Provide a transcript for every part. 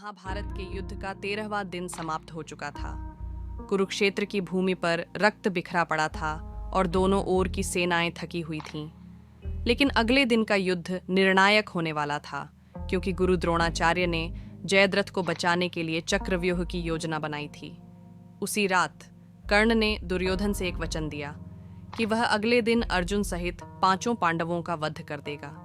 महाभारत के युद्ध का 13वां दिन समाप्त हो चुका था। कुरुक्षेत्र की भूमि पर रक्त बिखरा पड़ा था और दोनों ओर की सेनाएं थकी हुई थीं। लेकिन अगले दिन का युद्ध निर्णायक होने वाला था, क्योंकि गुरु द्रोणाचार्य ने जयद्रथ को बचाने के लिए चक्रव्यूह की योजना बनाई थी। उसी रात कर्ण ने दुर्योधन से एक वचन दिया कि वह अगले दिन अर्जुन सहित 5 पांडवों का वध कर देगा।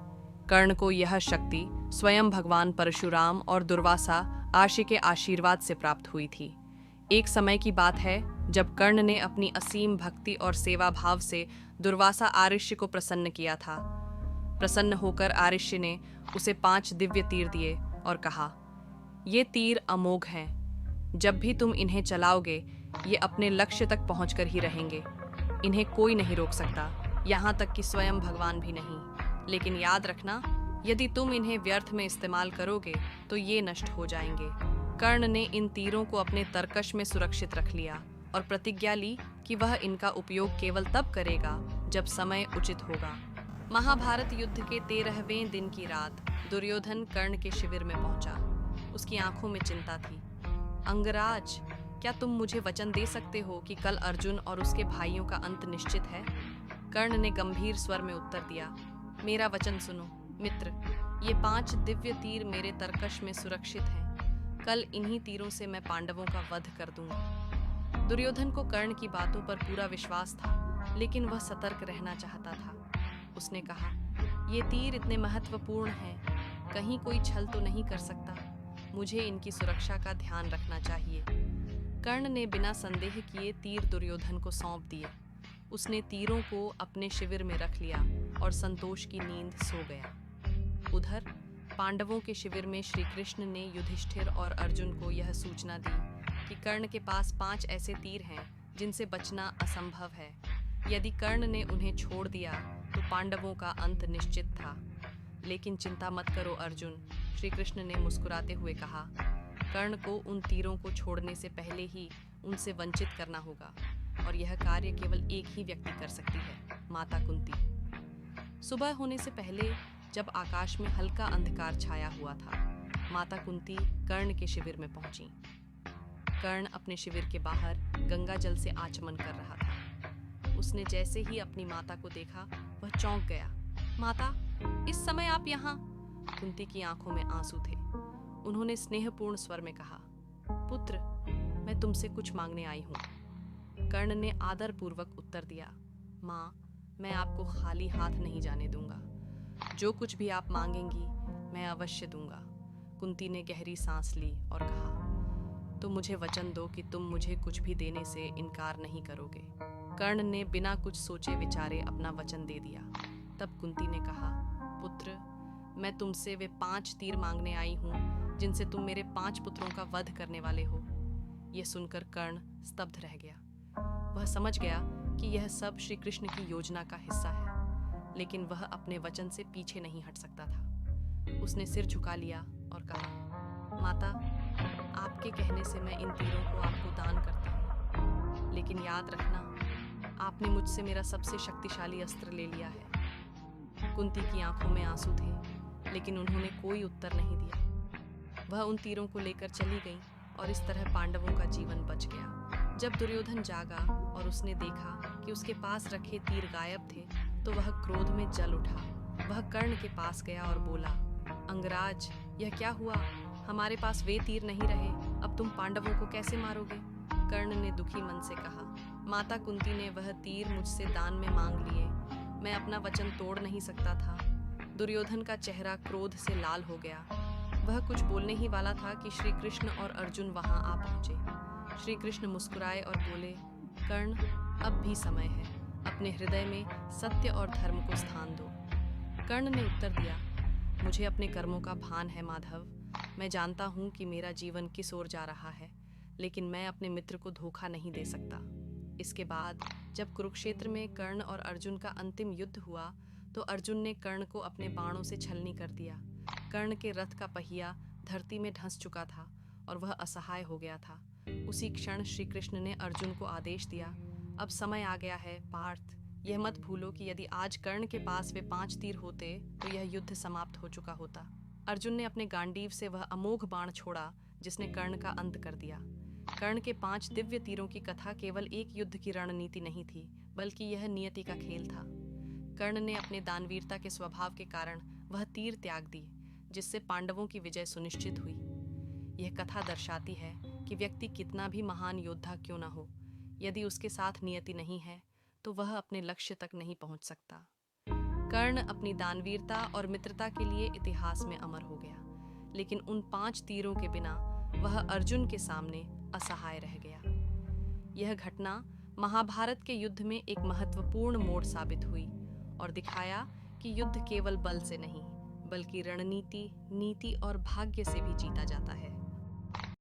कर्ण को यह शक्ति स्वयं भगवान परशुराम और दुर्वासा आर्षि के आशीर्वाद से प्राप्त हुई थी। एक समय की बात है जब कर्ण ने अपनी असीम भक्ति और सेवा भाव से दुर्वासा आर्ष्य को प्रसन्न किया था। प्रसन्न होकर आर्ष्य ने उसे 5 दिव्य तीर दिए और कहा, ये तीर अमोघ हैं। जब भी तुम इन्हें चलाओगे ये अपने लक्ष्य तक पहुंचकर ही रहेंगे। इन्हें कोई नहीं रोक सकता, यहाँ तक कि स्वयं भगवान भी नहीं। लेकिन याद रखना, यदि तुम इन्हें व्यर्थ में इस्तेमाल करोगे तो ये नष्ट हो जाएंगे। कर्ण ने इन तीरों को अपने तरकश में सुरक्षित रख लिया और प्रतिज्ञा ली कि वह इनका उपयोग केवल तब करेगा जब समय उचित होगा। महाभारत युद्ध के 13वें दिन की रात दुर्योधन कर्ण के शिविर में पहुंचा। उसकी आंखों में चिंता थी। अंगराज, क्या तुम मुझे वचन दे सकते हो कि कल अर्जुन और उसके भाइयों का अंत निश्चित है? कर्ण ने गंभीर स्वर में उत्तर दिया, मेरा वचन सुनो मित्र, ये 5 दिव्य तीर मेरे तरकश में सुरक्षित हैं। कल इन्हीं तीरों से मैं पांडवों का वध कर दूंगा। दुर्योधन को कर्ण की बातों पर पूरा विश्वास था, लेकिन वह सतर्क रहना चाहता था। उसने कहा, ये तीर इतने महत्वपूर्ण हैं, कहीं कोई छल तो नहीं कर सकता। मुझे इनकी सुरक्षा का ध्यान रखना चाहिए। कर्ण ने बिना संदेह किए तीर दुर्योधन को सौंप दिए। उसने तीरों को अपने शिविर में रख लिया और संतोष की नींद सो गया। उधर पांडवों के शिविर में श्री कृष्ण ने युधिष्ठिर और अर्जुन को यह सूचना दी कि कर्ण के पास 5 ऐसे तीर हैं जिनसे बचना असंभव है। यदि कर्ण ने उन्हें छोड़ दिया तो पांडवों का अंत निश्चित था। लेकिन चिंता मत करो अर्जुन, श्री कृष्ण ने मुस्कुराते हुए कहा। कर्ण को उन तीरों को छोड़ने से पहले ही उनसे वंचित करना होगा, और यह कार्य केवल एक ही व्यक्ति कर सकती है, माता कुंती। सुबह होने से पहले जब आकाश में हल्का अंधकार छाया हुआ था, माता कुंती कर्ण के शिविर में पहुंची। कर्ण अपने शिविर के बाहर गंगा जल से आचमन कर रहा था। उसने जैसे ही अपनी माता को देखा, वह चौंक गया। माता, इस समय आप यहाँ? कुंती की आंखों में आंसू थे। उन्होंने स्नेहपूर्ण स्वर में कहा, पुत्र, मैं तुमसे कुछ मांगने आई हूँ। कर्ण ने आदरपूर्वक उत्तर दिया, माँ, मैं आपको खाली हाथ नहीं जाने दूंगा। जो कुछ भी आप मांगेंगी मैं अवश्य दूंगा। कुंती ने गहरी सांस ली और कहा, तो मुझे वचन दो कि तुम मुझे कुछ भी देने से इनकार नहीं करोगे। कर्ण ने बिना कुछ सोचे विचारे अपना वचन दे दिया। तब कुंती ने कहा, पुत्र, मैं तुमसे वे 5 तीर मांगने आई हूँ जिनसे तुम मेरे 5 पुत्रों का वध करने वाले हो। यह सुनकर कर्ण स्तब्ध रह गया। वह समझ गया कि यह सब श्री कृष्ण की योजना का हिस्सा है, लेकिन वह अपने वचन से पीछे नहीं हट सकता था। उसने सिर झुका लिया और कहा, माता, आपके कहने से मैं इन तीरों को आपको दान करता हूँ, लेकिन याद रखना, आपने मुझसे मेरा सबसे शक्तिशाली अस्त्र ले लिया है। कुंती की आंखों में आंसू थे, लेकिन उन्होंने कोई उत्तर नहीं दिया। वह उन तीरों को लेकर चली गई और इस तरह पांडवों का जीवन बच गया। जब दुर्योधन जागा और उसने देखा कि उसके पास रखे तीर गायब थे, तो वह क्रोध में जल उठा। वह कर्ण के पास गया और बोला, अंगराज, यह क्या हुआ? हमारे पास वे तीर नहीं रहे, अब तुम पांडवों को कैसे मारोगे? कर्ण ने दुखी मन से कहा, माता कुंती ने वह तीर मुझसे दान में मांग लिए। मैं अपना वचन तोड़ नहीं सकता था। दुर्योधन का चेहरा क्रोध से लाल हो गया। वह कुछ बोलने ही वाला था कि श्री कृष्ण और अर्जुन वहां आ पहुंचे। श्री कृष्ण मुस्कुराए और बोले, कर्ण, अब भी समय है। अपने हृदय में सत्य और धर्म को स्थान दो। कर्ण ने उत्तर दिया, मुझे अपने कर्मों का भान है माधव। मैं जानता हूँ कि मेरा जीवन किस ओर जा रहा है, लेकिन मैं अपने मित्र को धोखा नहीं दे सकता। इसके बाद जब कुरुक्षेत्र में कर्ण और अर्जुन का अंतिम युद्ध हुआ, तो अर्जुन ने कर्ण को अपने बाणों से छलनी कर दिया। कर्ण के रथ का पहिया धरती में धंस चुका था और वह असहाय हो गया था। उसी क्षण श्री कृष्ण ने अर्जुन को आदेश दिया, अब समय आ गया है पार्थ, यह मत भूलो कि यदि आज कर्ण के पास वे 5 तीर होते तो यह युद्ध समाप्त हो चुका होता। अर्जुन ने अपने गांडीव से वह अमोघ बाण छोड़ा जिसने कर्ण का अंत कर दिया। कर्ण के 5 दिव्य तीरों की कथा केवल एक युद्ध की रणनीति नहीं थी, बल्कि यह नियति का खेल था। कर्ण ने अपने दानवीरता के स्वभाव के कारण वह तीर त्याग दिए, जिससे पांडवों की विजय सुनिश्चित हुई। यह कथा दर्शाती है कि व्यक्ति कितना भी महान योद्धा क्यों न हो, यदि उसके साथ नियति नहीं है तो वह अपने लक्ष्य तक नहीं पहुंच सकता। कर्ण अपनी दानवीरता और मित्रता के लिए इतिहास में अमर हो गया, लेकिन उन 5 तीरों के बिना वह अर्जुन के सामने असहाय रह गया। यह घटना महाभारत के युद्ध में एक महत्वपूर्ण मोड़ साबित हुई और दिखाया कि युद्ध केवल बल से नहीं, बल्कि रणनीति, नीति और भाग्य से भी जीता जाता है।